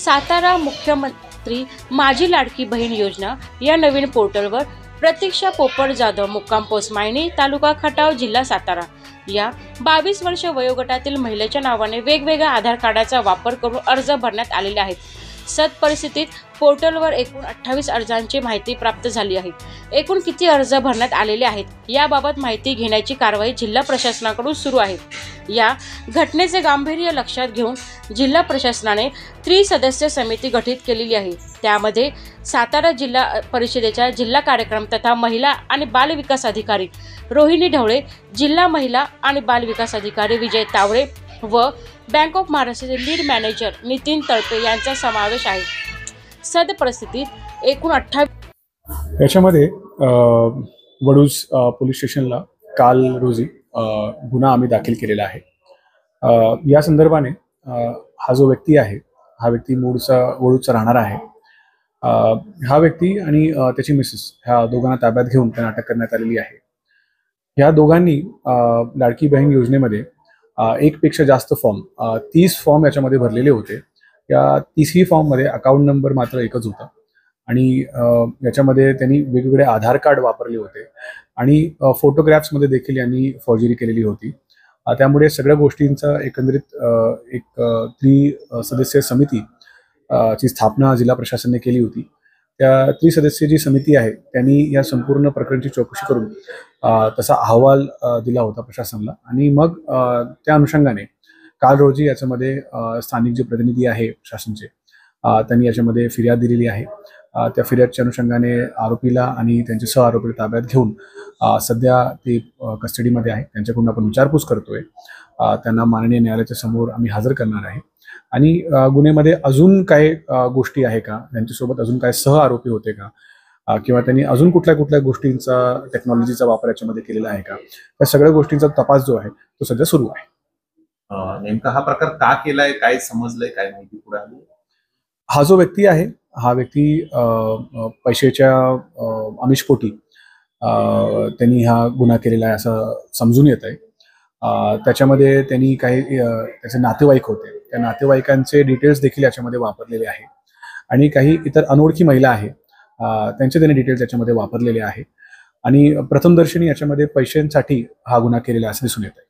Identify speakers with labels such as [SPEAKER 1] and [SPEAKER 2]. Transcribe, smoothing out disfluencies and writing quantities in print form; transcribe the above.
[SPEAKER 1] सातारा मुख्यमंत्री माझी लाडकी बहीण योजना या नवीन पोर्टलवर प्रतीक्षा पोपट जाधव मुक्काम पोस्ट मायणी तालुका खटाव जिल्हा सातारा या 22 वर्ष वयोगटातील महिलेच्या नावाने वेगवेगळ्या आधार कार्डाचा वापर करून अर्ज भरण्यात आलेले आहेत। सदपरिस्थितीत पोर्टलवर एकूण 28 अर्जांची माहिती प्राप्त झाली आहे। एकूण किती अर्ज भरण्यात आलेले आहेत याबाबत माहिती घेण्याची कारवाई जिल्हा प्रशासनाकडून सुरू आहे। या घटनेचे गांभीर्य लक्षात घेऊन जिल्हा प्रशासनाने त्रिसदस्य समिती गठीत केलेली आहे। त्यामध्ये सातारा जिल्हा परिषदेच्या जिल्हा कार्यक्रम तथा महिला आणि बाल विकास अधिकारी रोहिणी ढवळे, जिल्हा महिला आणि बाल विकास अधिकारी विजय तावरे व बँक ऑफ महाराष्ट्राचे लीड मॅनेजर नितीन तळपे यांचा समावेश आहे। सदपरिस्थितीत एकूण 28
[SPEAKER 2] याच्यामध्ये वडूज पोलीस स्टेशनला काल रोजी गुन्हा आम्ही दाखल केलेला आहे। या संदर्भाने हा जो व्यक्ती आहे हा व्यक्ती मूळचा वडूजचा राहणार आहे। हा व्यक्ती आणि त्याची मिसेस ह्या दोघांना ताब्यात घेऊन त्यांना अटक करण्यात आलेली आहे। या दोघांनी लाडकी बहीण योजनेमध्ये एकपेक्षा जास्त फॉर्म 30 फॉर्म याच्यामध्ये भरलेले होते। या 30ही फॉर्ममध्ये अकाउंट नंबर मात्र एकच होता आणि याच्यामध्ये त्यांनी वेगवेगळे आधार कार्ड वापरले होते आणि फोटोग्राफ्समध्ये देखील यांनी फॉर्जरी केलेली होती। त्यामुळे सगळ्या गोष्टींचा एकंदरीत एक त्रिसदस्यीय समिती ची स्थापना जिल्हा प्रशासनाने केली होती। त्या त्रिसदस्यीय जी समिती आहे त्यांनी या संपूर्ण प्रकरणाची चौकशी करून तसा अहवाल दिला होता प्रशासनाला आणि मग त्या अनुषंगाने काल रोजी याच्यामध्ये स्थानिक जे प्रतिनिधी आहे प्रशासनाचे त्यांनी याच्यामध्ये फिर्याद दिलेली आहे। त्या फिर्यादच्या अनुषंगाने आरोपीला आणि त्यांचे सहआरोपीला ताब्यात घेऊन सध्या ते कस्टडीमध्ये आहे। त्यांच्याकडून आपण विचारपूस करतोय। त्यांना माननीय न्यायालयाच्या समोर आम्ही हजर करणार आहे आणि गुन्ह्यामध्ये अजून काय गोष्टी आहे का, त्यांच्यासोबत अजून काय सह आरोपी होते का किंवा त्यांनी अजून कुठल्या गोष्टींचा टेक्नॉलॉजीचा वापर याच्यामध्ये केलेला आहे का, त्या सगळ्या गोष्टींचा तपास जो आहे तो सध्या सुरू आहे।
[SPEAKER 3] नेमका हा प्रकार का केलाय, काय समजलंय, काय माहिती पुढे आली?
[SPEAKER 2] हा जो व्यक्ती आहे हा व्यक्ती पैशाच्या आमिषपोटी त्यांनी हा गुन्हा केलेला आहे असं समजून येत आहे। त्याच्यामध्ये त्यांनी काही त्याचे नातेवाईक होते, त्या नातेवाईकांचे डिटेल्स देखील याच्यामध्ये वापरलेले आहे आणि काही इतर अनोळखी महिला आहे त्यांचे त्यांनी डिटेल्स याच्यामध्ये वापरलेले आहे आणि प्रथमदर्शनी याच्यामध्ये पैशांसाठी हा गुन्हा केलेला असं दिसून येत आहे।